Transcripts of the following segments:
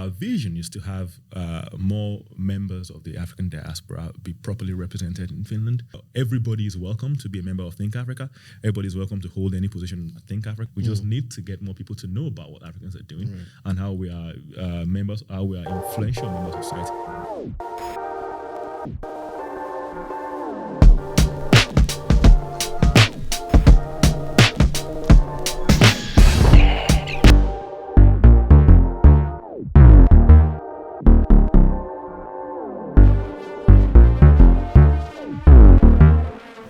our vision is to have more members of the African diaspora be properly represented in Finland. Everybody is welcome to be a member of Think Africa. Everybody is welcome to hold any position at Think Africa. We just need to get more people to know about what Africans are doing and how we are members, how we are influential members of society.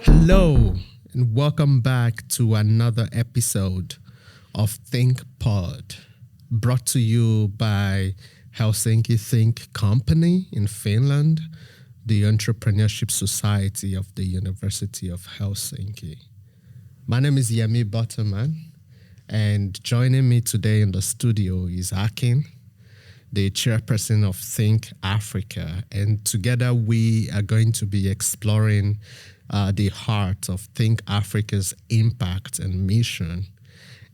Hello, and welcome back to another episode of Think Pod, brought to you by Helsinki Think Company in Finland, the Entrepreneurship Society of the University of Helsinki. My name is Yemi Butterman, and joining me today in the studio is Akin, the chairperson of Think Africa, and together we are going to be exploring the heart of Think Africa's impact and mission,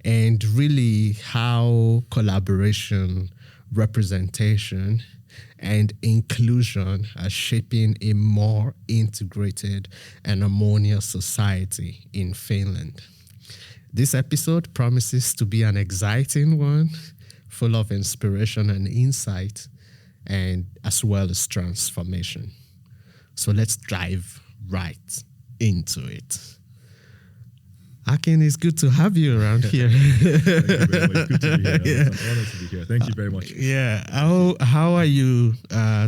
and really how collaboration, representation, and inclusion are shaping a more integrated and harmonious society in Finland. This episode promises to be an exciting one, full of inspiration and insight, and as well as transformation. So let's dive right into it. Akin, it's good to have you around here. Thank you very much. Good to be here. Yeah. It's an honor to be here. Thank you very much. How are you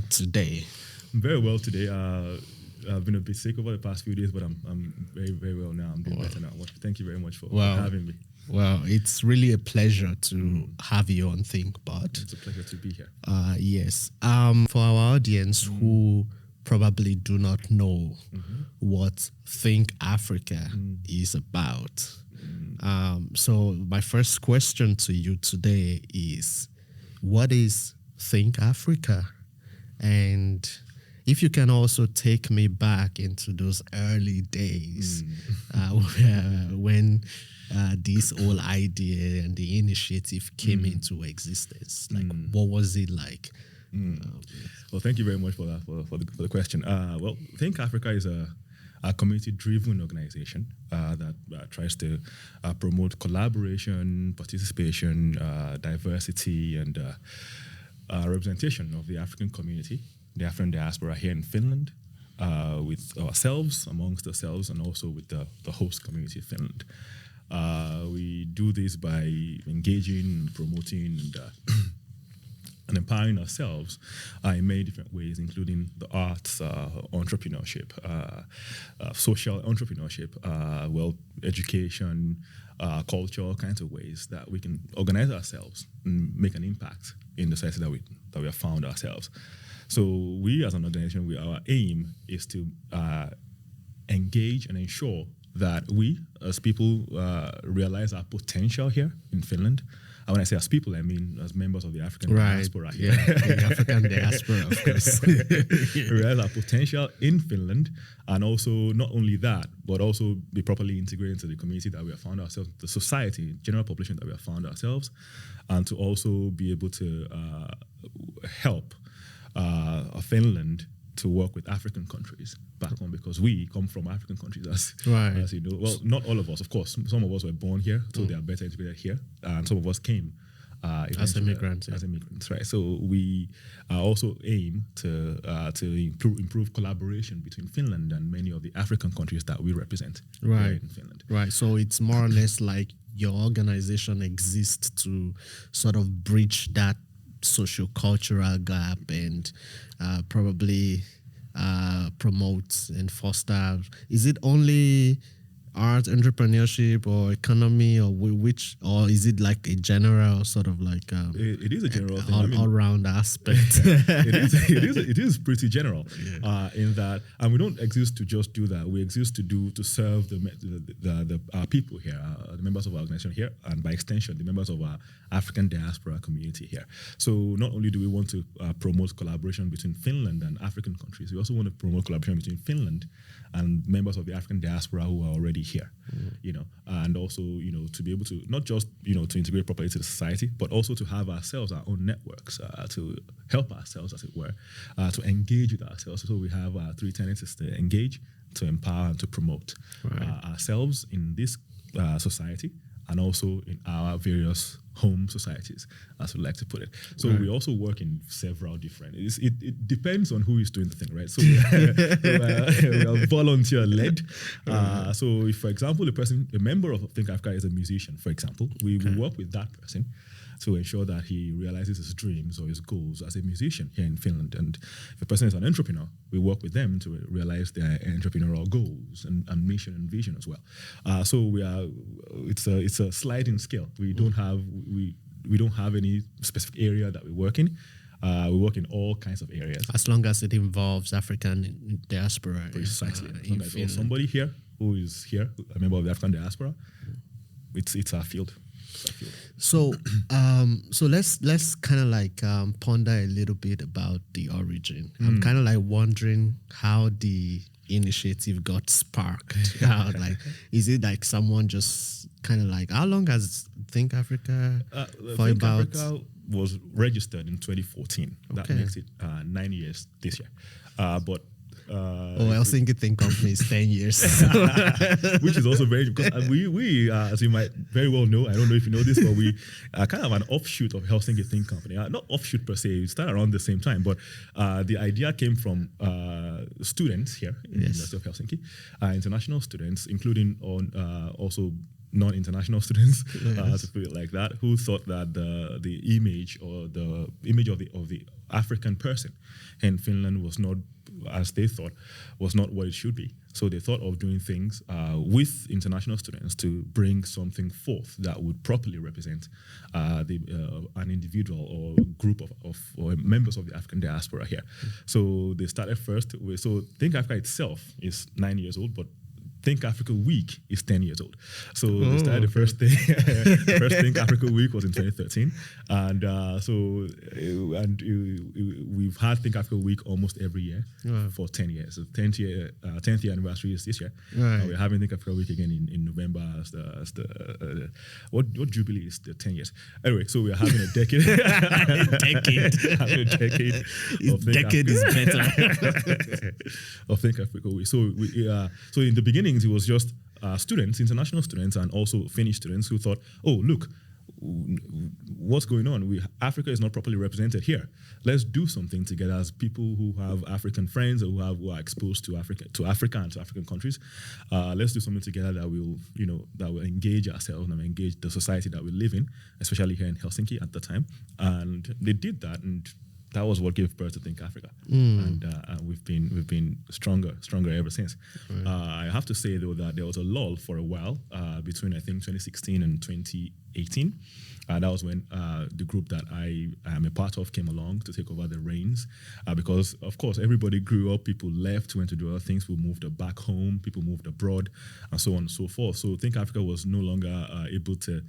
today? I'm very well today. I've been a bit sick over the past few days, but I'm very, very well now. I'm doing better now. Thank you very much for having me. Well, it's really a pleasure to have you on ThinkPod. It's a pleasure to be here. Yes. For our audience who probably do not know what Think Africa is about. So my first question to you today is, what is Think Africa? And if you can also take me back into those early days when this whole idea and the initiative came into existence. Like, what was it like? Well, thank you very much for that, for the question. Well, Think Africa is a community-driven organization that tries to promote collaboration, participation, diversity, and representation of the African community, the African diaspora here in Finland, with ourselves, amongst ourselves, and also with the host community of Finland. We do this by engaging, promoting, and empowering ourselves in many different ways, including the arts, entrepreneurship, social entrepreneurship, education, culture, all kinds of ways that we can organize ourselves and make an impact in the society that we have found ourselves. So we, as an organization, our aim is to engage and ensure that we, as people, realize our potential here in Finland. And when I say as people, I mean as members of the African diaspora here. The African diaspora, of course. Realize our potential in Finland, and also not only that, but also be properly integrated into the community that we have found ourselves, the society, general population that we have found ourselves, and to also be able to help Finland to work with African countries back home, because we come from African countries, as you know. Well, not all of us, of course. Some of us were born here, so they are better integrated here, and some of us came as immigrants. As immigrants, right? So we also aim to improve collaboration between Finland and many of the African countries that we represent here in Finland. Right. So it's more or less like your organization exists to sort of bridge that socio-cultural gap and probably promote and foster. Is it only art, entrepreneurship, or economy, or or is it like a general sort of like it is a general thing, all-round aspect? it is pretty general in that, and we don't exist to just do that. We exist to serve our people here, the members of our organization here, and by extension, the members of our African diaspora community here. So not only do we want to promote collaboration between Finland and African countries, we also want to promote collaboration between Finland and members of the African diaspora who are already here, and also, to be able to not just, to integrate properly to the society, but also to have ourselves, our own networks, to help ourselves, as it were, to engage with ourselves. So we have 3 tenets: is to engage, to empower, and to promote ourselves in this society, and also in our various home societies, as we like to put it. So we also work in several different. It depends on who is doing the thing, right? So we are volunteer-led. So if, for example, a member of Think Africa is a musician, for example, we will work with that person to ensure that he realizes his dreams or his goals as a musician here in Finland. And if a person is an entrepreneur, we work with them to realize their entrepreneurial goals and mission and vision as well. So it's a sliding scale. We don't have any specific area that we work in. We work in all kinds of areas. As long as it involves African diaspora. Precisely. As long as there's somebody here who is here, a member of the African diaspora, it's our field. So, so let's kind of like ponder a little bit about the origin. I'm kind of like wondering how the initiative got sparked. Is it like someone just kind of like, how long has Think Africa? Think Africa was registered in 2014. That makes it 9 years this year. But Helsinki Think Company is 10 years. Which is also very, because we as you might very well know, I don't know if you know this, but we are kind of an offshoot of Helsinki Think Company. Not offshoot per se, we started around the same time, but the idea came from students here in the University of Helsinki, international students, including also non-international students, to put it like that, who thought that the image or the image of the African person in Finland was not, as they thought, was not what it should be. So they thought of doing things with international students to bring something forth that would properly represent an individual or group of members of the African diaspora here. So they started first with, so Think Africa itself is 9 years old, but Think Africa Week is 10 years old. So they started the first Think Africa Week was in 2013. And we've had Think Africa Week almost every year for 10 years. So 10th year anniversary is this year. We're having Think Africa Week again in November as what jubilee is the 10 years. Anyway, so we're having a decade. Having a decade. Decade is better. Of Think Africa Week. So in the beginning, it was just students, international students, and also Finnish students who thought, oh, look, what's going on? Africa is not properly represented here. Let's do something together as people who have African friends or who are exposed to Africa and to African countries. Let's do something together that will engage ourselves and engage the society that we live in, especially here in Helsinki at the time. And they did that, and that was what gave birth to Think Africa, and we've been stronger ever since. I have to say though that there was a lull for a while between I think 2016 and 2018. That was when the group that I am a part of came along to take over the reins, because of course everybody grew up, people left, went to do other things, people moved back home, people moved abroad, and so on and so forth. So Think Africa was no longer able to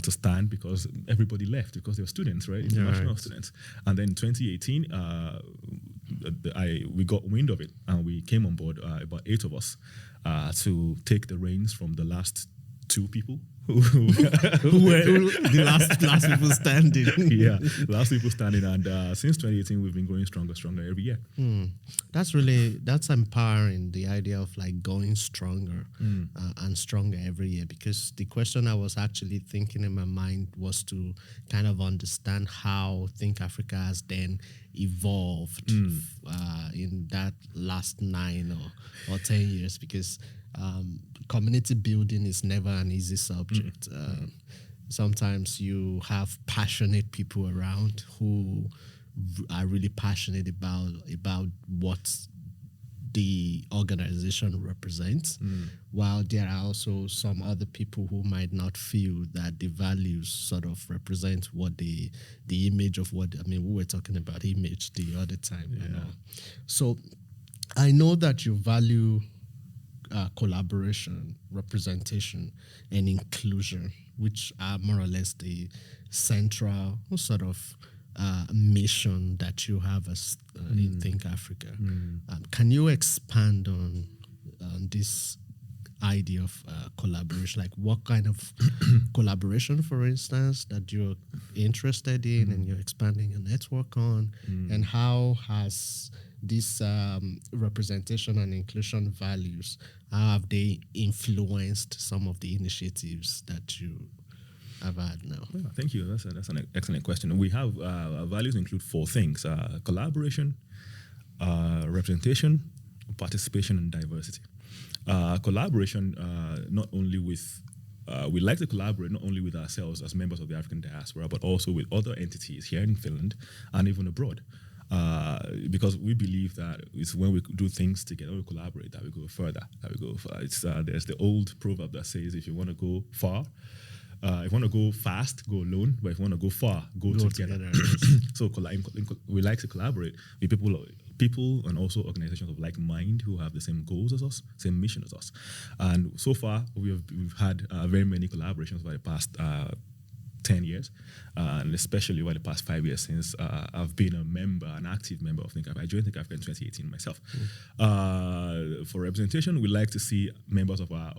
stand because everybody left because they were students, right? International students. And then in 2018, we got wind of it and we came on board, about 8 of us, to take the reins from the last 2 people who were the last people standing. Last people standing. And since 2018, we've been growing stronger every year. That's empowering, the idea of like going stronger and stronger every year, because the question I was actually thinking in my mind was to kind of understand how Think Africa has then evolved in that last 9 or 10 years, because community building is never an easy subject. Sometimes you have passionate people around who are really passionate about what the organization represents, while there are also some other people who might not feel that the values sort of represent what the image of what, we were talking about image the other time. So I know that you value collaboration, representation, and inclusion, which are more or less the central sort of mission that you have as in Think Africa. Can you expand on this idea of collaboration? Like what kind of collaboration, for instance, that you're interested in and you're expanding your network on, and how has this representation and inclusion values, how have they influenced some of the initiatives that you have had now? Yeah, thank you. That's an excellent question. We have our values include 4 things: collaboration, representation, participation, and diversity. Collaboration, not only with we like to collaborate not only with ourselves as members of the African diaspora, but also with other entities here in Finland and even abroad. Because we believe that it's when we do things together, we collaborate, that we go further, It's, there's the old proverb that says, if you want to go far, if you want to go fast, go alone. But if you want to go far, go together. So we like to collaborate with people and also organizations of like mind who have the same goals as us, same mission as us. And so far, we've had very many collaborations over the past 10 years, and especially over the past 5 years since I've been an active member of Think Africa. I joined Think Africa in 2018 myself. For representation, we like to see members of our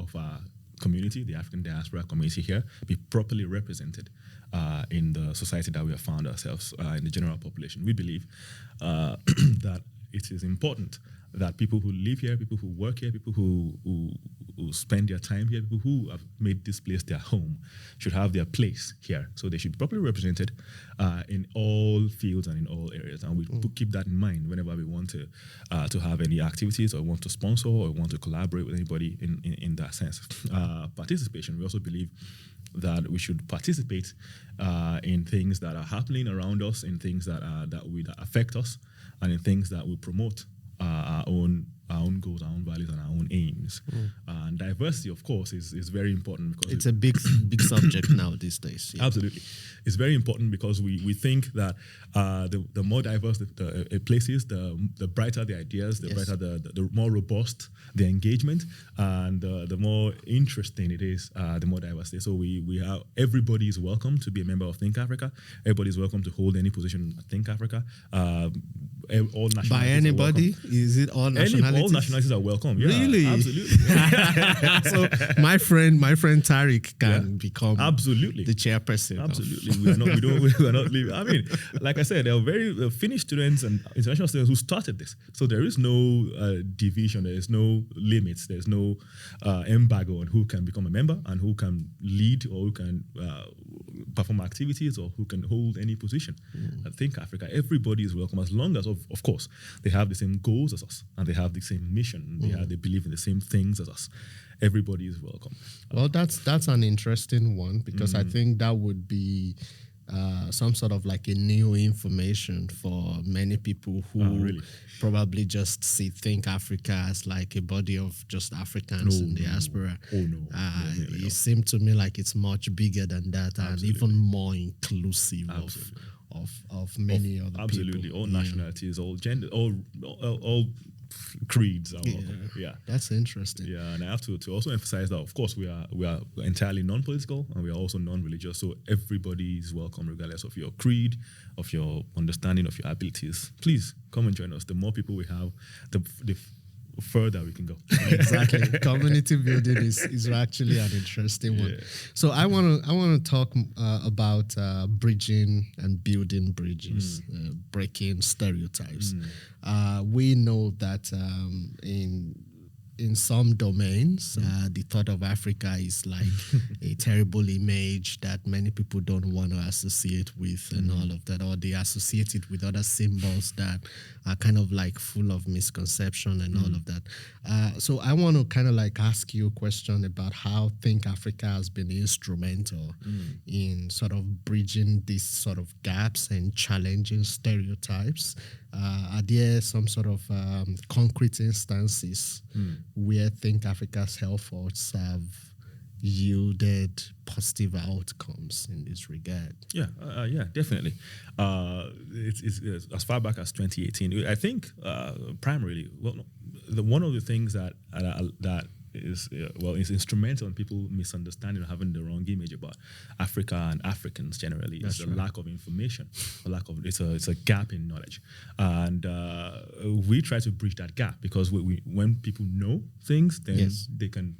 community, the African diaspora community here, be properly represented in the society that we have found ourselves in the general population. We believe that it is important that people who live here, people who work here, people who spend their time here, people who have made this place their home, should have their place here. So they should be properly represented in all fields and in all areas. And we keep that in mind whenever we want to have any activities or want to sponsor or want to collaborate with anybody in that sense. Participation, we also believe that we should participate in things that are happening around us, in things that affect us, and in things that will promote our own goals, our own values, and our own aims. And diversity, of course, is very important because it's a big subject now these days. Yeah. Absolutely, it's very important because we think that the more diverse a place is, the brighter the ideas, the brighter the more robust the engagement, and the more interesting it is, the more diverse it is. So we have everybody is welcome to be a member of Think Africa. Everybody is welcome to hold any position at Think Africa. All nationalities by anybody? Is it all nationalities? All nationalities are welcome. Yeah, really? Absolutely. So my friend Tariq can become absolutely the chairperson. Absolutely. We are not leaving. I mean, like I said, there are very Finnish students and international students who started this. So there is no division, there is no limits, there's no embargo on who can become a member and who can lead or who can perform activities or who can hold any position. I think Africa, everybody is welcome as long as, of course, they have the same goals as us and they have the same mission. They believe in the same things as us. Everybody is welcome. Well, that's an interesting one because I think that would be some sort of like a new information for many people who probably just think Africa as like a body of just Africans in diaspora. It seemed to me like it's much bigger than that and even more inclusive of many other people. Absolutely, all nationalities, all gender, all creeds are welcome. Yeah, that's interesting. Yeah, and I have to also emphasize that of course we are entirely non-political and we are also non-religious, so everybody is welcome regardless of your creed, of your understanding, of your abilities. Please come and join us. The more people we have, the further we can go. Exactly. Community building is actually an interesting one. So I want to talk about bridging and building bridges, breaking stereotypes. We know that in some domains, the thought of Africa is like a terrible image that many people don't want to associate with and all of that, or they associate it with other symbols that are kind of like full of misconception and all of that. So I want to kind of like ask you a question about how Think Africa has been instrumental in sort of bridging these sort of gaps and challenging stereotypes. Are there some sort of concrete instances where Think Africa's efforts have yielded positive outcomes in this regard? Yeah, definitely. It's as far back as 2018. I think primarily, one of the things that is instrumental in people misunderstanding or having the wrong image about Africa and Africans generally. It's a lack of information, it's a gap in knowledge, and we try to bridge that gap because when people know things, then they can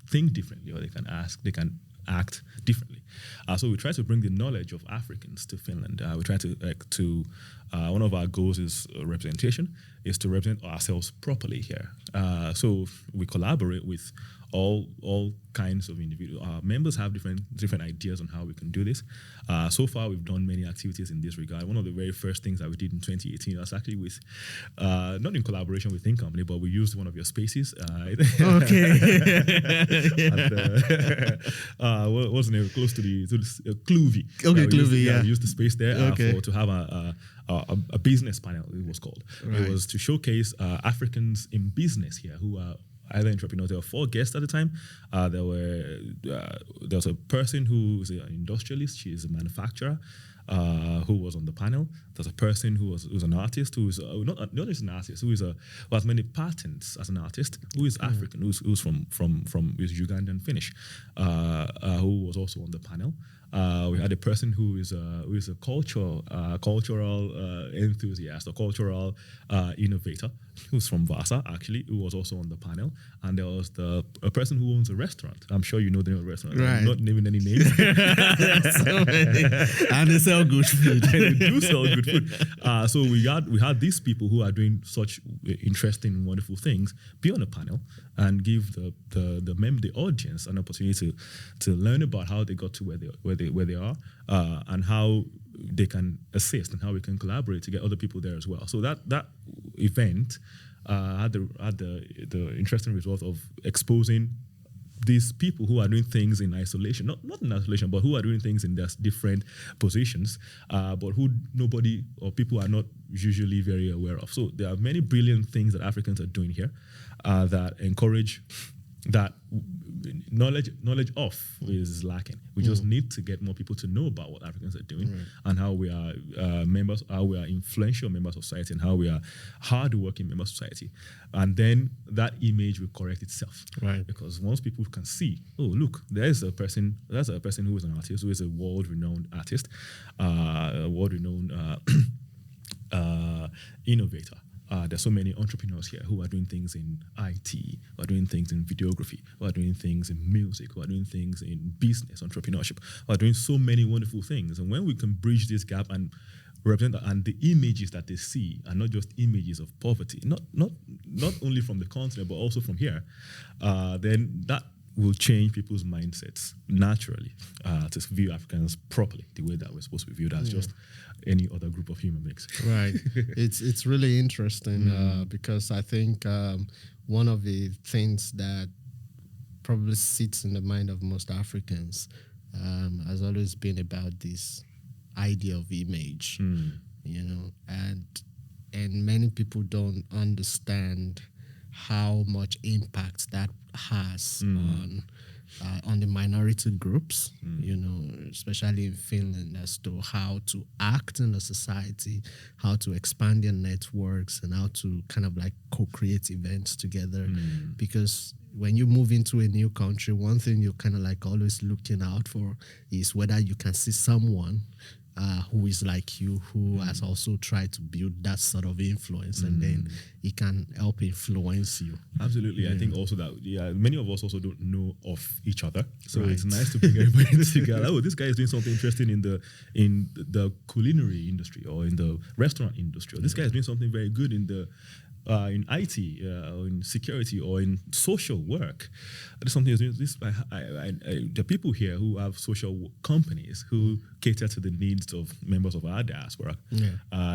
think differently, or they can act differently. So we try to bring the knowledge of Africans to Finland. We try to one of our goals is representation, is to represent ourselves properly here. So we collaborate with all kinds of individuals. Our members have different ideas on how we can do this. So far, we've done many activities in this regard. One of the very first things that we did in 2018 was actually with, not in collaboration with Think Company, but we used one of your spaces. Okay. What was the name? Close to the Cluvy. Okay, Cluvy, yeah. We used the space there to have a business panel, it was called. Right. It was to showcase Africans in business here who are either entrepreneurs. There were 4 guests at the time. There was a person who is an industrialist. She is a manufacturer who was on the panel. There's a person who's an artist who is not just an artist, who has many patents as an artist, who is African, who's from Ugandan Finnish, who was also on the panel. We had a person who is a cultural enthusiast, a cultural innovator, who's from Vasa actually, who was also on the panel. And there was a person who owns a restaurant. I'm sure you know the name of the restaurant. Right. I'm not naming any names. So many. And they sell good food. They do sell good food. So we had these people who are doing such interesting, wonderful things be on a panel and give the audience an opportunity to learn about how they got to where they are, and how they can assist and how we can collaborate to get other people there as well. So that event had the interesting result of exposing these people who are doing things in isolation, not in isolation, but who are doing things in their different positions, but who nobody or people are not usually very aware of. So there are many brilliant things that Africans are doing here that encourage that knowledge of is lacking. We just need to get more people to know about what Africans are doing and how we are how we are influential members of society, and how we are hard-working members of society. And then that image will correct itself. Right. Because once people can see, oh, look, there's a person who is an artist, who is a world-renowned artist, a world-renowned innovator. There's so many entrepreneurs here who are doing things in IT, who are doing things in videography, who are doing things in music, who are doing things in business, entrepreneurship, who are doing so many wonderful things. And when we can bridge this gap and represent that, and the images that they see are not just images of poverty, not only from the continent, but also from here, then that will change people's mindsets naturally to view Africans properly, the way that we're supposed to be viewed as just any other group of human beings. Right. It's really interesting because I think one of the things that probably sits in the mind of most Africans has always been about this idea of image, and many people don't understand how much impact that has on the minority groups, especially in Finland, as to how to act in a society, how to expand their networks, and how to kind of like co-create events together. Because when you move into a new country, one thing you're kind of like always looking out for is whether you can see someone who is like you, who has also tried to build that sort of influence, and then it can help influence you. Absolutely. I think also that many of us also don't know of each other, so it's nice to bring everybody together. Oh, this guy is doing something interesting in the culinary industry or in the restaurant industry, or this guy is doing something very good in IT, or in security, or in social work. There's something. The people here who have social companies who cater to the needs of members of our diaspora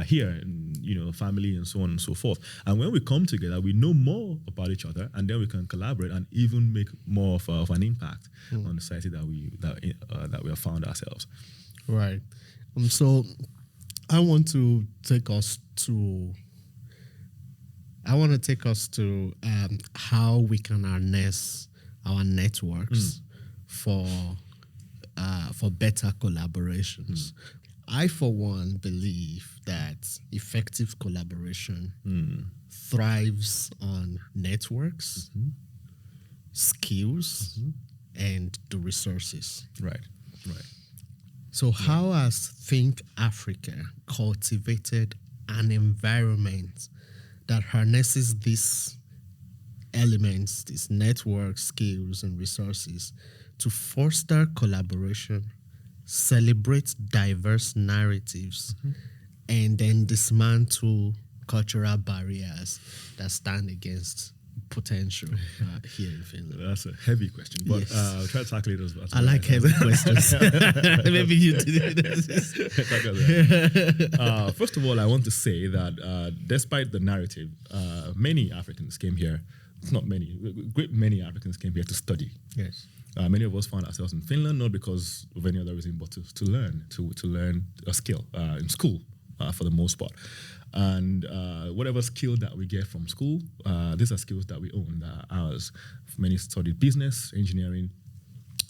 here, and, family and so on and so forth. And when we come together, we know more about each other, and then we can collaborate and even make more of an impact on the society that we have found ourselves. Right. So I want to take us to how we can harness our networks for better collaborations. I, for one, believe that effective collaboration thrives on networks. skills and the resources. Right. So how has Think Africa cultivated an environment that harnesses these elements, these network skills and resources to foster collaboration, celebrate diverse narratives, and then dismantle cultural barriers that stand against potential here in Finland? That's a heavy question, but Yes. I'll try to tackle it as I like heavy questions. Maybe you did it. First of all, I want to say that despite the narrative, many Africans came here. Not many, great many Africans came here to study. Yes. Many of us found ourselves in Finland not because of any other reason, but to learn a skill in school for the most part. And whatever skill that we get from school, these are skills that we own, that are ours. Many studied business, engineering,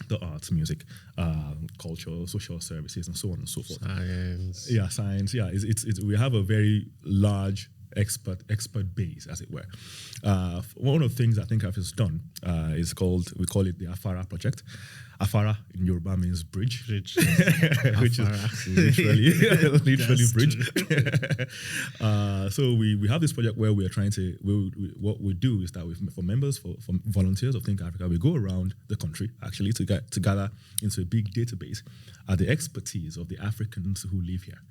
the arts, music, culture, social services, and so on and so forth. Science. Yeah, science. Yeah, it's we have a very large expert base, as it were. One of the things I think I've done is we call it the Afara project. Afara in Yoruba means bridge, which is literally bridge. So we have this project where we are trying to, what we do is that for members, for volunteers of Think Africa, we go around the country actually to gather into a big database the expertise of the Africans who live here.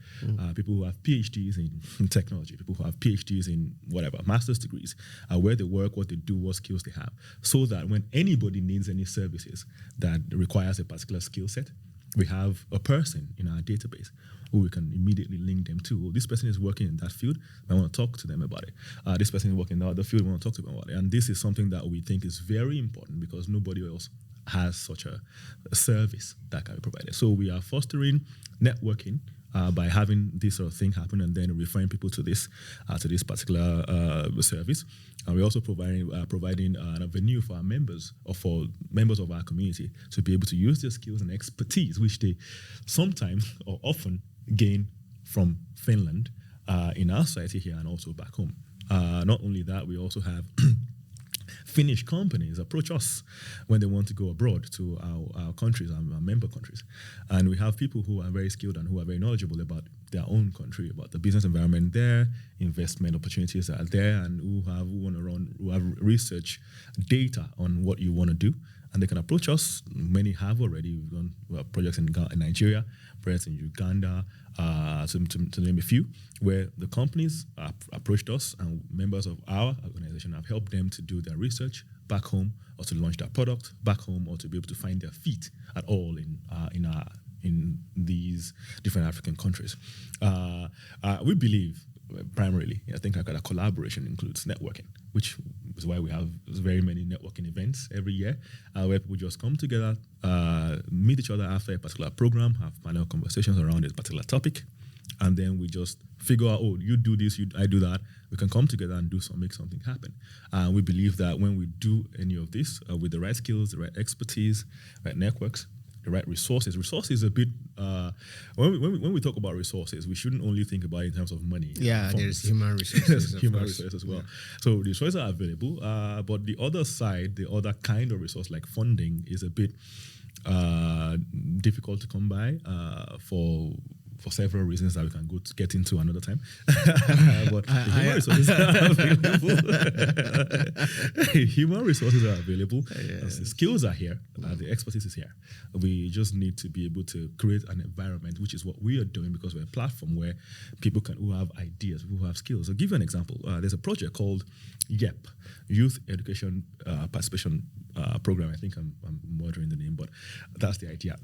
People who have PhDs in technology, people who have PhDs in whatever, master's degrees, where they work, what they do, what skills they have, so that when anybody needs any services that requires a particular skill set, we have a person in our database who we can immediately link them to. This person is working in that field, I want to talk to them about it. This person is working in the other field, I want to talk to them about it. And this is something that we think is very important because nobody else has such a service that can be provided. So we are fostering networking by having this sort of thing happen and then referring people to this particular service. And we're also providing a venue for our members or for members of our community to be able to use their skills and expertise, which they sometimes or often gain from Finland in our society here and also back home. Not only that, we also have Finnish companies approach us when they want to go abroad to our countries, our member countries. And we have people who are very skilled and who are very knowledgeable about their own country, about the business environment there, investment opportunities that are there, and who have research data on what you want to do. And they can approach us. Many have already. We've done projects in Nigeria, projects in Uganda, to name a few, where the companies approached us and members of our organization have helped them to do their research back home or to launch their product back home or to be able to find their feet at all in these different African countries. We believe primarily, I think that collaboration includes networking, which is why we have very many networking events every year where people just come together, meet each other after a particular program, have panel conversations around a particular topic, and then we just figure out, oh, you do this, I do that. We can come together and make something happen. And we believe that when we do any of this with the right skills, the right expertise, right networks, the right resources. Resources a bit, when we talk about resources, we shouldn't only think about it in terms of money. Yeah, there's human resources. There's human resources as well. Yeah. So the resources are available, but the other side, the other kind of resource like funding is a bit difficult to come by for several reasons that we can get into another time. But human resources are available. Human resources are available. Yes. The skills are here. The expertise is here. We just need to be able to create an environment, which is what we are doing because we're a platform where people who have ideas, who have skills. I'll give you an example. There's a project called YEP, Youth Education Participation Program. I think I'm murdering the name, but that's the idea.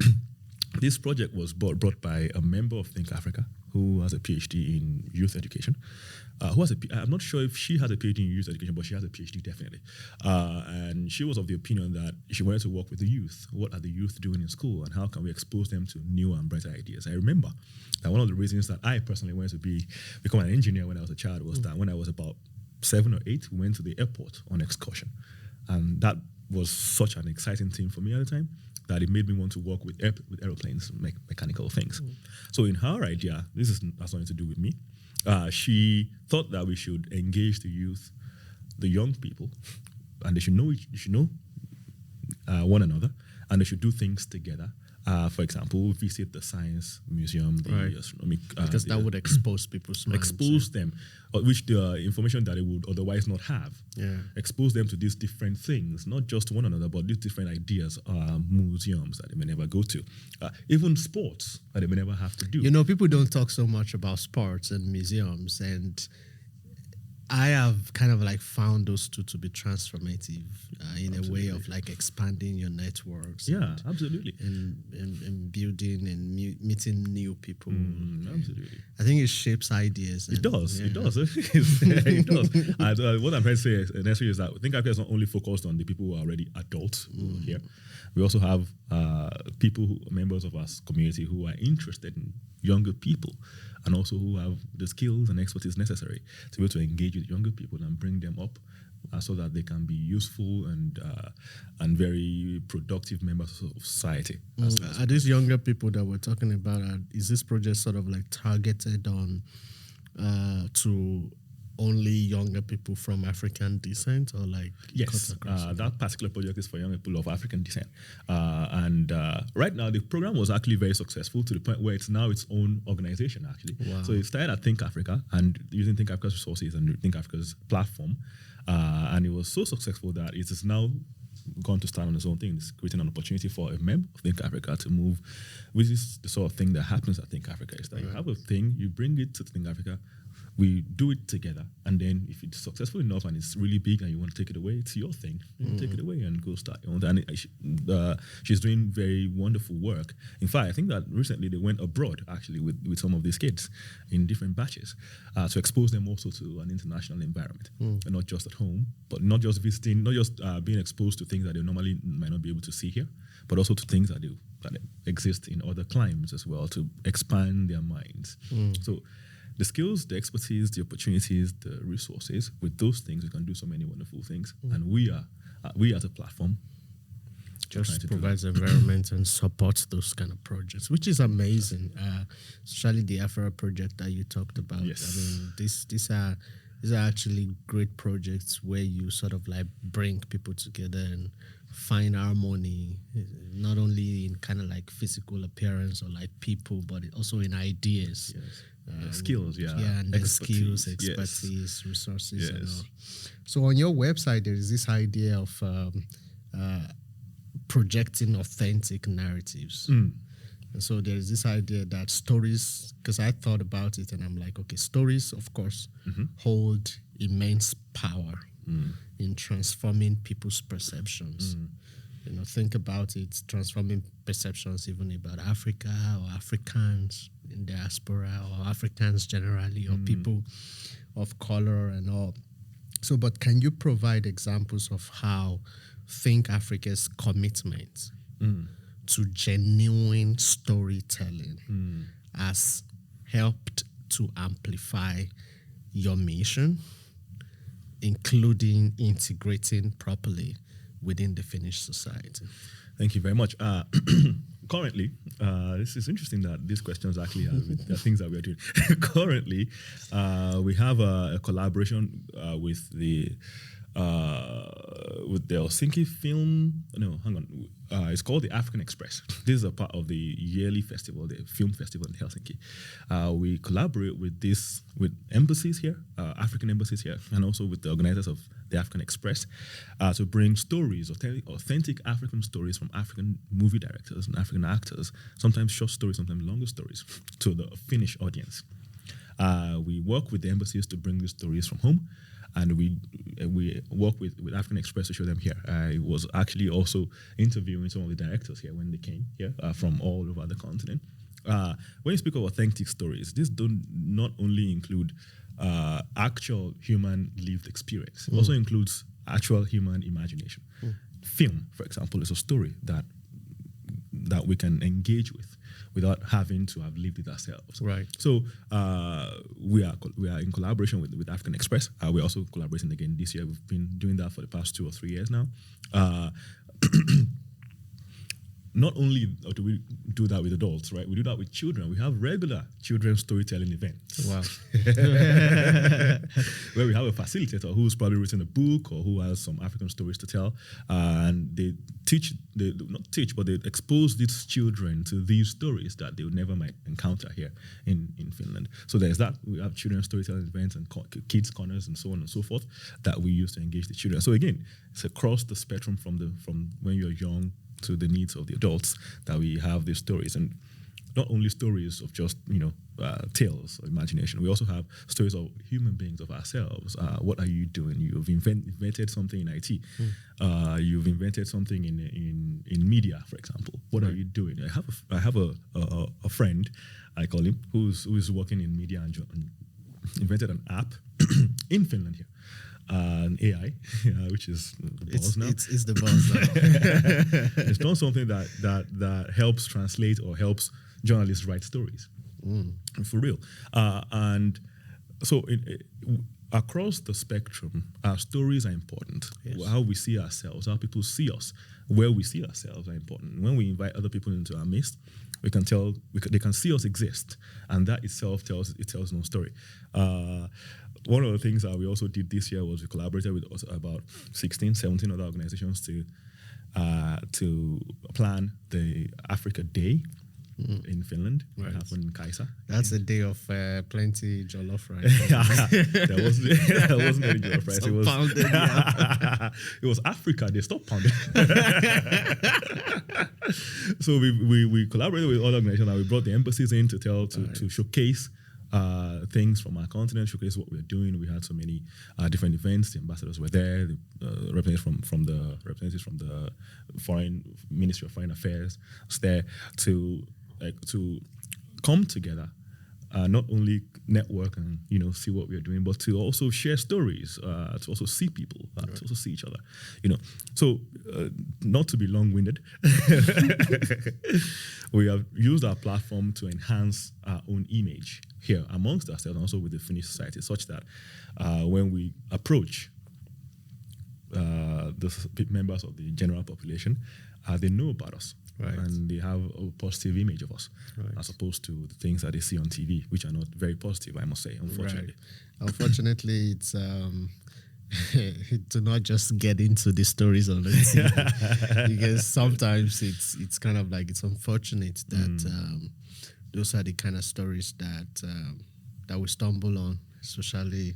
This project was brought by a member of Think Africa who has a PhD in youth education. I'm not sure if she has a PhD in youth education, but she has a PhD definitely. And she was of the opinion that she wanted to work with the youth. What are the youth doing in school and how can we expose them to new and brighter ideas? I remember that one of the reasons that I personally wanted to become an engineer when I was a child was that when I was about 7 or 8, we went to the airport on excursion. And that was such an exciting thing for me at the time that it made me want to work with aeroplanes, mechanical things. So in her idea, this has nothing to do with me, she thought that we should engage the youth, the young people, and they should know one another, and they should do things together. For example, visit the science museum, the astronomic, because that would expose people's minds. Expose them, which the information that they would otherwise not have. Yeah. Expose them to these different things, not just one another, but these different ideas, museums that they may never go to, even sports that they may never have to do. You know, people don't talk so much about sports and museums, and I have kind of like found those two to be transformative in a way of like expanding your networks. Yeah, absolutely. And building and meeting new people. Absolutely. I think it shapes ideas. It does. It does. It does. And, what I'm trying to say is that I think Africa is not only focused on the people who are already adults here. We also have people, members of our community, who are interested in younger people, and also who have the skills and expertise necessary to be able to engage with younger people and bring them up so that they can be useful and very productive members of society. Are these younger people that we're talking about, is this project sort of like targeted on to only younger people from African descent, or like? Yes, that particular project is for young people of African descent. And right now, the program was actually very successful to the point where it's now its own organization, actually. Wow. So it started at Think Africa and using Think Africa's resources and Think Africa's platform. And it was so successful that it is now going to start on its own thing. It's creating an opportunity for a member of Think Africa to move, which is the sort of thing that happens at Think Africa. Is that you have a thing, you bring it to Think Africa, we do it together, and then if it's successful enough and it's really big and you want to take it away, it's your thing. You take it away and go start your own. And she's doing very wonderful work. In fact, I think that recently they went abroad actually with some of these kids in different batches to expose them also to an international environment, and not just at home, but not just visiting, not just being exposed to things that they normally might not be able to see here, but also to things that exist in other climes as well, to expand their minds. So the skills, the expertise, the opportunities, the resources, with those things, we can do so many wonderful things. And we as a platform just provides environment and supports those kind of projects, which is amazing. Especially the Afro project that you talked about. Yes. I mean, these are actually great projects where you sort of like bring people together and find harmony, not only in kind of like physical appearance or like people, but also in ideas. Yes. Skills, and then skills, expertise, resources, and all. So on your website, there is this idea of projecting authentic narratives. And so there is this idea that stories, because I thought about it and I'm like, okay, stories, of course, hold immense power in transforming people's perceptions. You know, think about it, transforming perceptions even about Africa or Africans in diaspora or Africans generally or people of color and all. So, but can you provide examples of how Think Africa's commitment to genuine storytelling has helped to amplify your mission, including integrating properly within the Finnish society? Thank you very much. Currently, this is interesting that these questions actually are the things that we are doing. Currently, we have a collaboration with the Helsinki film. No, hang on. It's called the African Express. This is a part of the yearly festival, the film festival in Helsinki. We collaborate with embassies here, African embassies here, and also with the organizers of the African Express to bring stories, authentic African stories from African movie directors and African actors, sometimes short stories, sometimes longer stories, to the Finnish audience. We work with the embassies to bring these stories from home, and we work with African Express to show them here. I was actually also interviewing some of the directors here when they came here from all over the continent. When you speak of authentic stories, this do not only include actual human lived experience. It also includes actual human imagination. Film, for example, is a story that we can engage with without having to have lived it ourselves. Right. So we are in collaboration with African Express. We're also collaborating again this year. We've been doing that for the past 2 or 3 years now. not only do we do that with adults, right? We do that with children. We have regular children's storytelling events. Wow. Where we have a facilitator who's probably written a book or who has some African stories to tell. And they not teach, but they expose these children to these stories that they would never might encounter here in Finland. So there's that. We have children's storytelling events and kids corners and so on and so forth that we use to engage the children. So again, it's across the spectrum from when you're young to the needs of the adults that we have these stories. And not only stories of just, tales or imagination. We also have stories of human beings, of ourselves. What are you doing? You've invented something in IT. You've invented something in media, for example. What are you doing? I have a friend, I call him, who's working in media and invented an app in Finland here. An AI, which is the buzz now. It's the buzz now. It's done something that helps translate or helps journalists write stories. For real. And so across the spectrum, our stories are important. Yes. How we see ourselves, how people see us, where we see ourselves are important. When we invite other people into our midst, they can see us exist, and that itself tells no story. One of the things that we also did this year was we collaborated with about 16, 17 other organizations to plan the Africa Day in Finland. Right. It happened in Kaisa. That's a day of plenty jollof rice. There wasn't any jollof rice. It was pounded. Yeah. It was Africa. They stopped pounding. So we collaborated with other organizations and we brought the embassies in to showcase things from our continent, showcase what we're doing. We had so many different events. The ambassadors were there. The representatives from the Foreign Ministry of Foreign Affairs was there to come together, not only network and see what we're doing, but to also share stories, to also see people, to also see each other. So not to be long-winded, we have used our platform to enhance our own image here amongst ourselves and also with the Finnish society, such that when we approach the members of the general population, they know about us. Right. And they have a positive image of us, as opposed to the things that they see on TV, which are not very positive, I must say, unfortunately. Right. Unfortunately, it's do not just get into the stories on the TV, because sometimes it's kind of like it's unfortunate that those are the kind of stories that we stumble on, especially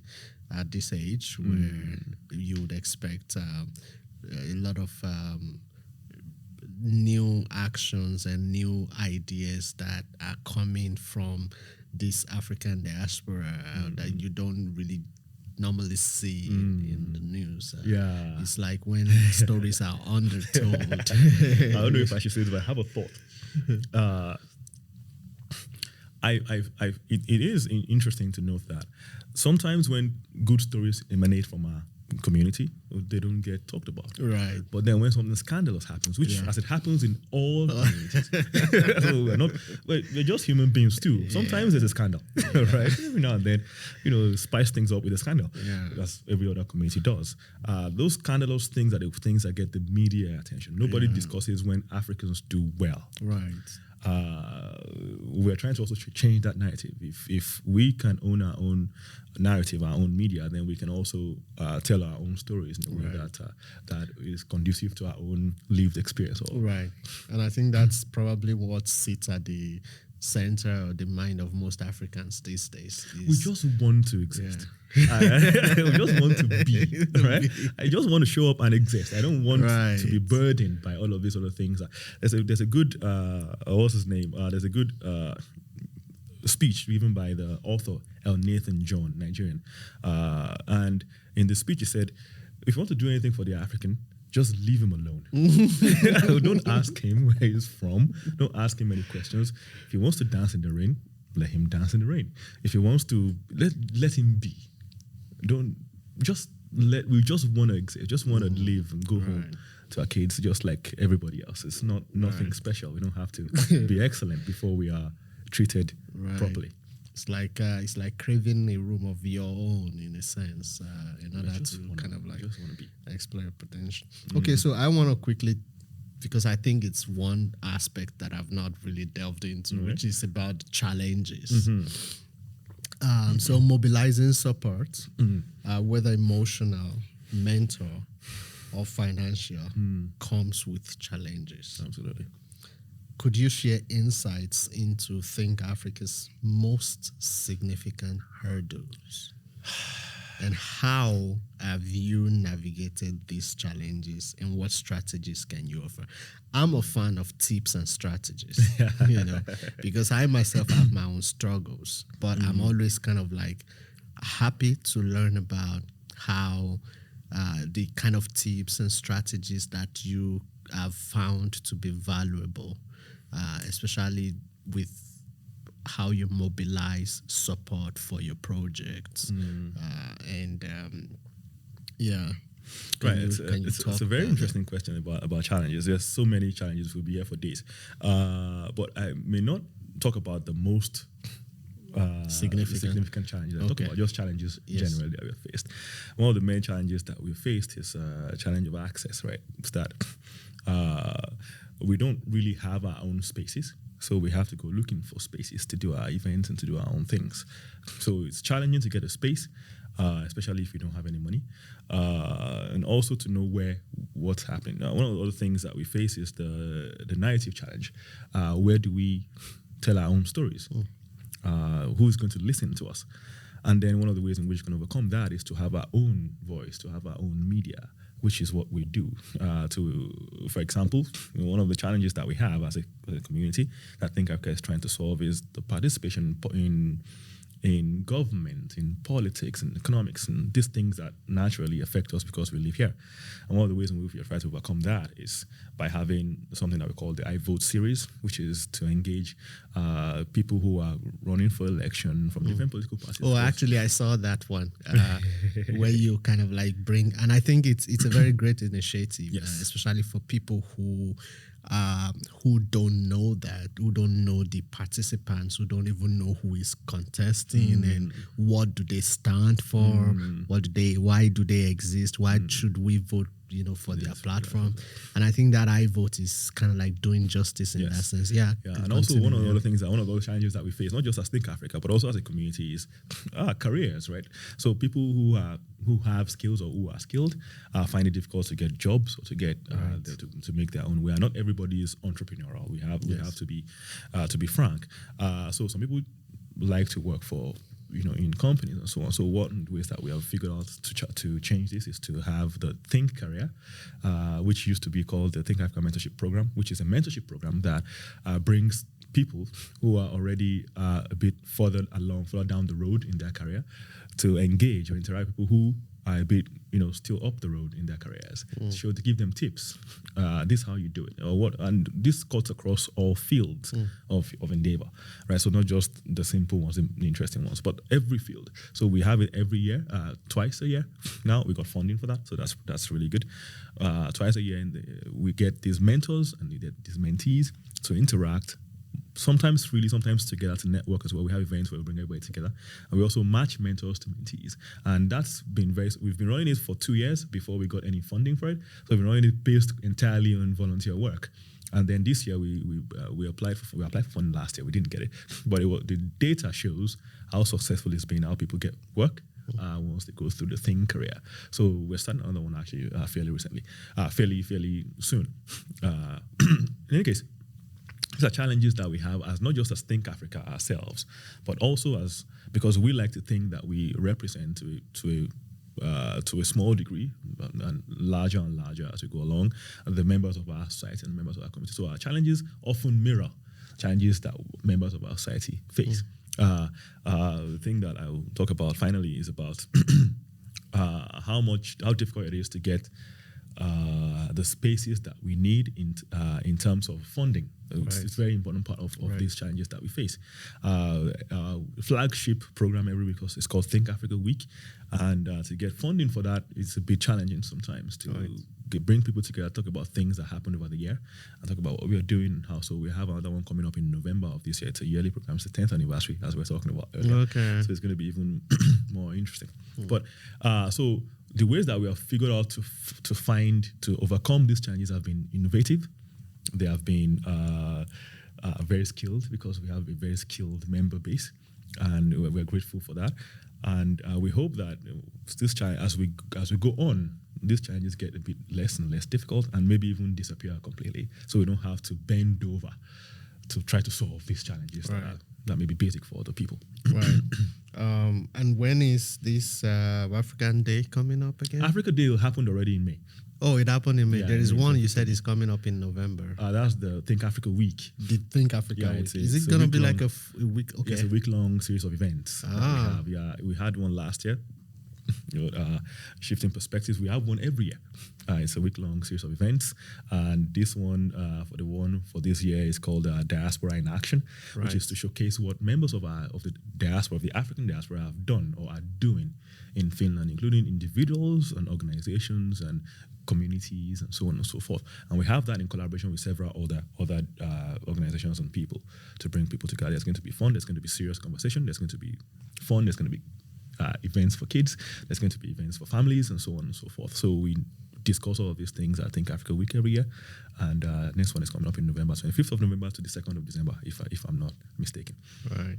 at this age, where you would expect a lot of new actions and new ideas that are coming from this African diaspora that you don't really normally see in the news. It's like when stories are undertold. I don't know if I should say this, but I have a thought. It is interesting to note that sometimes when good stories emanate from our community, they don't get talked about. Right. But then when something scandalous happens, which as it happens in all communities, so we're just human beings too. Sometimes there's a scandal, right? Every now and then, spice things up with a scandal. Yeah. As every other community does. Those scandalous things are the things that get the media attention. Nobody discusses when Africans do well. Right. We're trying to also change that narrative. If we can own our own narrative, our own media, then we can also tell our own stories in a way that is conducive to our own lived experience. Right. And I think that's probably what sits at the center of the mind of most Africans these days. We just want to exist. We just want to be, right? I just want to show up and exist. I don't want to be burdened by all of these other things. There's a good what's his name? There's a good speech even by the author El Nathan John, Nigerian, and in the speech he said, if you want to do anything for the African, just leave him alone. Don't ask him where he's from. Don't ask him any questions. If he wants to dance in the rain, let him dance in the rain. If he wants to, let him be. We just want to exist. Just want to live and go home to our kids just like everybody else. It's nothing special. We don't have to be excellent before we are treated properly. It's like craving a room of your own in a sense, in order to kind of like explore your potential. Okay, so I want to quickly because I think it's one aspect that I've not really delved into, which is about challenges. So mobilizing support, whether emotional, mental, or financial, comes with challenges. Absolutely. Could you share insights into Think Africa's most significant hurdles? And how have you navigated these challenges, and what strategies can you offer? I'm a fan of tips and strategies, because I myself have my own struggles, but I'm always kind of like happy to learn about how the kind of tips and strategies that you have found to be valuable, especially with how you mobilize support for your projects. Right, it's a very interesting question about challenges. There's so many challenges. We'll be here for days, but I may not talk about the most significant challenges. I talk about just challenges generally that we've faced. One of the main challenges that we've faced is a challenge of access. Right, it's that we don't really have our own spaces. So we have to go looking for spaces to do our events and to do our own things. So it's challenging to get a space, especially if you don't have any money, and also to know what's happening. One of the other things that we face is the narrative challenge. Where do we tell our own stories? Who's going to listen to us? And then one of the ways in which we can overcome that is to have our own voice, to have our own media, which is what we do. For example, one of the challenges that we have as a community that Think Africa is trying to solve is the participation in government, in politics, in economics, and these things that naturally affect us because we live here. And one of the ways in which we try to overcome that is by having something that we call the I Vote series, which is to engage people who are running for election from different political parties. Oh, actually, I saw that one where you kind of like bring, and I think it's a very great initiative, especially for people who don't know that, who don't know the participants, who don't even know who is contesting and what do they stand for, why do they exist, why should we vote, for their platform. And I think that I Vote is kind of like doing justice in that sense. And also one of the other things one of those challenges that we face, not just as Think Africa, but also as a community, is careers, right? So people who have skills or who are skilled find it difficult to get jobs or to get to make their own way. Not everybody is entrepreneurial. We have to be frank. So some people like to work for in companies and so on. So one of the ways that we have figured out to change this is to have the Think career, which used to be called the Think Africa Mentorship Program, which is a mentorship program that brings people who are already a bit further down the road in their career to engage or interact with people who are a bit, still up the road in their careers. So to give them tips, this is how you do it, or what, and this cuts across all fields of endeavor, right? So not just the simple ones, the interesting ones, but every field. So we have it every year, twice a year. Now we got funding for that, so that's really good. Twice a year, we get these mentors and we get these mentees to interact. Sometimes freely, sometimes together to network as well. We have events where we bring everybody together. And we also match mentors to mentees. And that's been we've been running it for 2 years before we got any funding for it. So we've been running it based entirely on volunteer work. And then this year we applied for funding last year. We didn't get it. But the data shows how successful it's been, how people get work once they go through the Think career. So we're starting another one actually fairly recently, fairly soon. In any case, these are challenges that we have as not just as Think Africa ourselves, but also because we like to think that we represent to a small degree and larger as we go along the members of our society and members of our community. So our challenges often mirror challenges that members of our society face. The thing that I will talk about finally is about how difficult it is to get the spaces that we need in terms of funding. It's a very important part of these challenges that we face. Flagship program every week is called Think Africa Week, and to get funding for that is a bit challenging sometimes to bring people together, talk about things that happened over the year, and talk about what we are doing and how. So we have another one coming up in November of this year. It's a yearly program. It's the 10th anniversary, as we were talking about earlier. Okay. So it's going to be even more interesting. But so the ways that we have figured out to overcome these challenges have been innovative. They have been very skilled because we have a very skilled member base, and we're grateful for that. And we hope that this challenge, as we go on, these challenges get a bit less and less difficult, and maybe even disappear completely. So we don't have to bend over to try to solve these challenges that may be basic for other people. Right. And when is this African Day coming up again? Africa Day happened already in May. Oh, it happened in May. Yeah, there is in May, one you said is coming up in November. That's the Think Africa Week. The Think Africa Yeah, Week. it's Is it going to be like a week? Okay. It's a week-long series of events. That we have. We had one last year. Shifting perspectives, we have one every year. It's a week-long series of events, and this one for this year is called Diaspora in Action, which is to showcase what members of the diaspora, of the African diaspora, have done or are doing in Finland, including individuals and organizations and communities and so on and so forth. And we have that in collaboration with several other organizations and people to bring people together. There's going to be fun. There's going to be serious conversation. There's going to be fun. There's going to be events for kids. There's going to be events for families and so on and so forth. So we discuss all of these things at Think Africa Week every year. And next one is coming up in November, 25th of November to the 2nd of December, if I'm not mistaken. Right.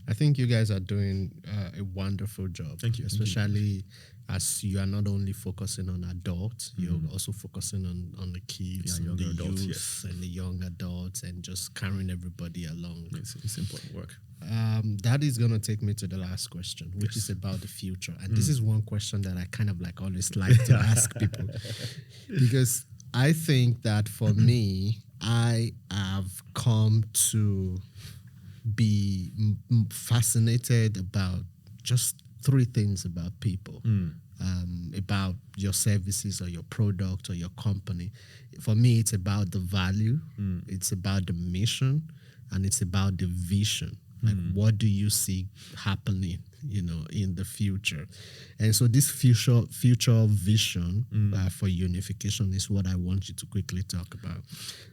I think you guys are doing a wonderful job. Thank you. Especially as you are not only focusing on adults, you're also focusing on the kids, and the adults, youth, and the young adults, and just carrying everybody along. It's important work. That is going to take me to the last question, which is about the future. And this is one question that I kind of like always like to ask people, because I think that for me, I have come to be fascinated about just three things about people, about your services or your product or your company. For me, it's about the value, it's about the mission, and it's about the vision. Like, what do you see happening, in the future? And so this future vision for unification is what I want you to quickly talk about.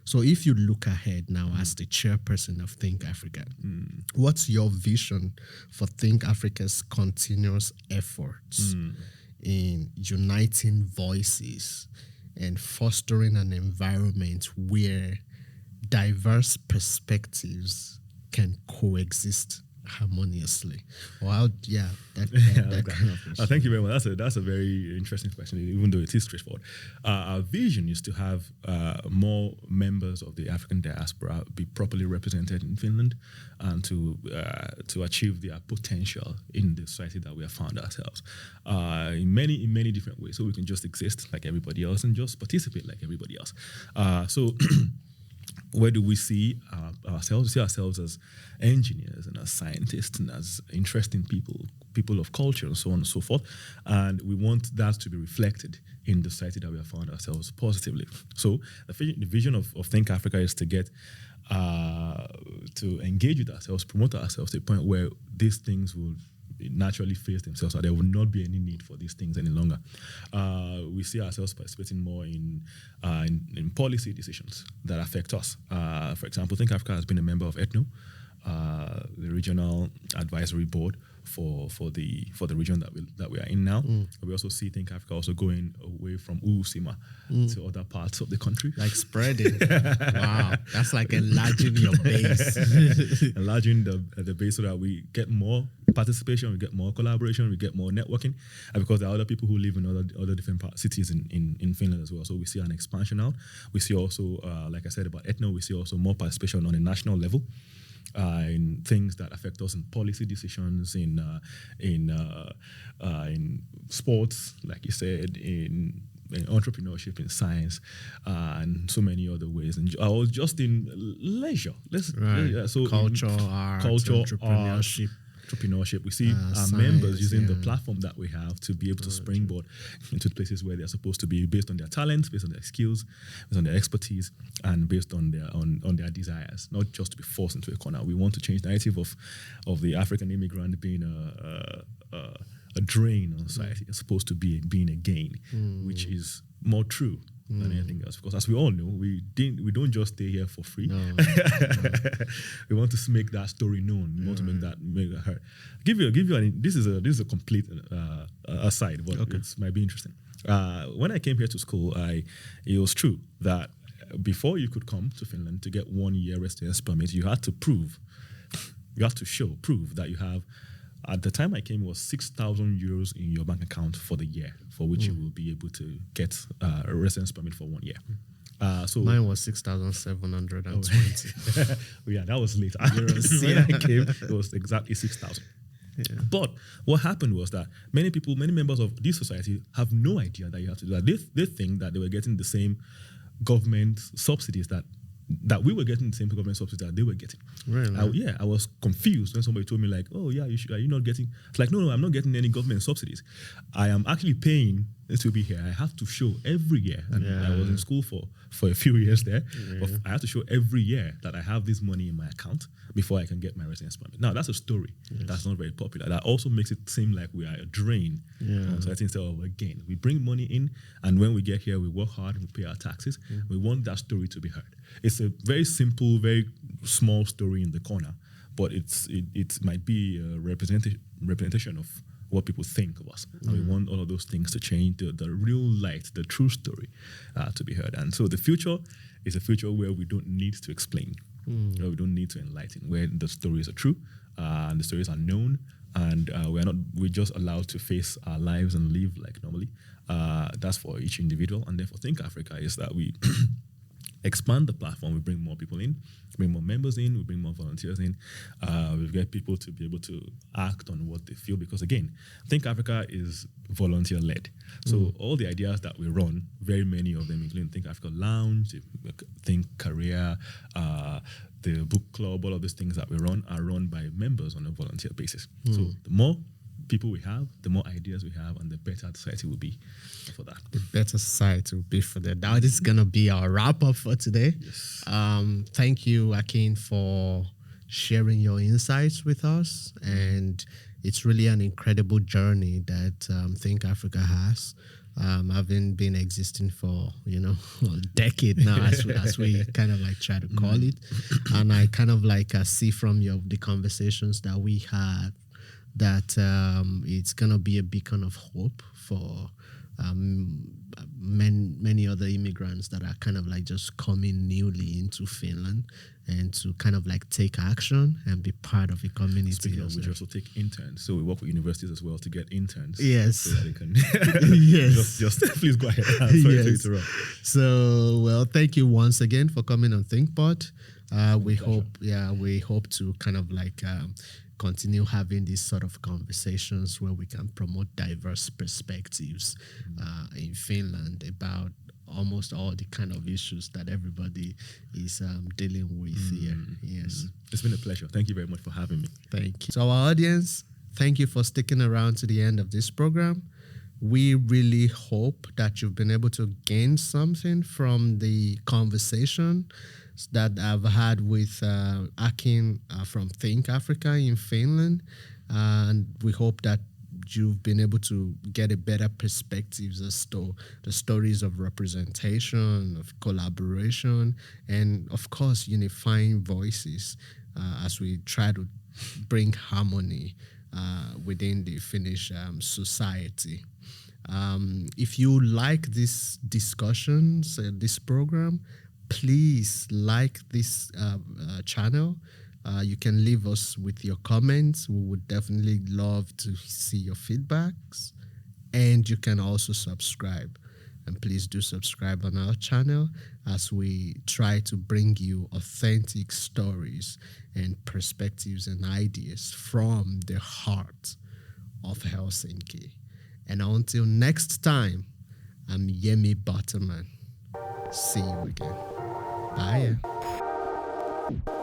So if you look ahead now as the chairperson of Think Africa, what's your vision for Think Africa's continuous efforts in uniting voices and fostering an environment where diverse perspectives can coexist harmoniously? Well, that kind of question. Thank you very much. That's a very interesting question, even though it is straightforward. Our vision is to have more members of the African diaspora be properly represented in Finland, and to achieve their potential in the society that we have found ourselves in many different ways. So we can just exist like everybody else and just participate like everybody else. So. Where do we see ourselves? We see ourselves as engineers and as scientists and as interesting people of culture and so on and so forth. And we want that to be reflected in the society that we have found ourselves positively. So the vision of Think Africa is to get to engage with ourselves, promote ourselves to a point where these things will naturally face themselves, so there will not be any need for these things any longer. We see ourselves participating more in policy decisions that affect us. For example, Think Africa has been a member of ETNO, the regional advisory board for the region that we are in now. We also see Think Africa also going away from Usima to other parts of the country. Like spreading. Wow. That's like enlarging your base. Enlarging the base so that we get more participation, we get more collaboration, we get more networking, and because there are other people who live in other different cities in Finland as well. So we see an expansion out. We see also, like I said about ETNO, we see also more participation on a national level. In things that affect us in policy decisions, in sports, like you said, in entrepreneurship, in science, and so many other ways. And I was just in leisure. So culture, art, entrepreneurship. We see our members using the platform that we have to be able to springboard into places where they're supposed to be, based on their talents, based on their skills, based on their expertise, and based on their desires, not just to be forced into a corner. We want to change the narrative of the African immigrant being a drain on society, as opposed to being a gain, which is more true than anything else. Because as we all know, we don't just stay here for free. No. We want to make that story known. We want to make that heard. Give you. This is a complete aside, but it might be interesting. When I came here to school, it was true that before you could come to Finland to get 1 year residence permit, you had to prove that you have. At the time I came, it was 6,000 euros in your bank account for the year, for which you will be able to get a residence permit for 1 year. So mine was 6,720. yeah, that was late. When I came, it was exactly 6,000. Yeah. But what happened was that many members of this society have no idea that you have to do that. They think that they were getting the same government subsidies that we were getting, the same government subsidies that they were getting. Really? I was confused when somebody told me like, oh yeah, are you not getting? It's like, no, I'm not getting any government subsidies. I am actually paying to be here. I have to show every year, and I was in school for a few years there. But I have to show every year that I have this money in my account before I can get my residence permit. Now that's a story that's not very popular. That also makes it seem like we are a drain. So instead of a gain, we bring money in, and when we get here, we work hard and we pay our taxes. We want that story to be heard. It's a very simple, very small story in the corner, but it might be a representation of what people think of us. And we want all of those things to change, the real light, the true story to be heard. And so the future is a future where we don't need to explain, where we don't need to enlighten, where the stories are true and the stories are known, and we're just allowed to face our lives and live like normally. That's for each individual. And then for Think Africa is that we expand the platform, we bring more people in, bring more members in, we bring more volunteers in, we get people to be able to act on what they feel, because again, Think Africa is volunteer-led. So all the ideas that we run, very many of them, including Think Africa Lounge, Think Career, the book club, all of these things that we run are run by members on a volunteer basis. So the more people we have, the more ideas we have, and the better society will be for that. The better society will be for that. Now, this is going to be our wrap up for today. Yes. Thank you, Akin, for sharing your insights with us. And it's really an incredible journey that Think Africa has. Having been existing for, a decade now, as we kind of like try to call it. And I kind of like see from the conversations that we had that it's going to be a beacon of hope for many other immigrants that are kind of like just coming newly into Finland, and to kind of like take action and be part of a community. Speaking of, we also take interns. So we work with universities as well to get interns. Yes. So that they can yes. just please go ahead. I'm sorry to interrupt. So, well, thank you once again for coming on ThinkPod. We hope to kind of like continue having these sort of conversations where we can promote diverse perspectives in Finland about almost all the kind of issues that everybody is dealing with here. Yes. It's been a pleasure. Thank you very much for having me. Thank you. So our audience, thank you for sticking around to the end of this program. We really hope that you've been able to gain something from the conversation that I've had with Akin from Think Africa in Finland. And we hope that you've been able to get a better perspective as to the stories of representation, of collaboration, and of course, unifying voices as we try to bring harmony within the Finnish society. If you like these discussions, this program, please like this channel. You can leave us with your comments. We would definitely love to see your feedbacks. And you can also subscribe. And please do subscribe on our channel as we try to bring you authentic stories and perspectives and ideas from the heart of Helsinki. And until next time, I'm Yemi Butterman. See you again. Bye.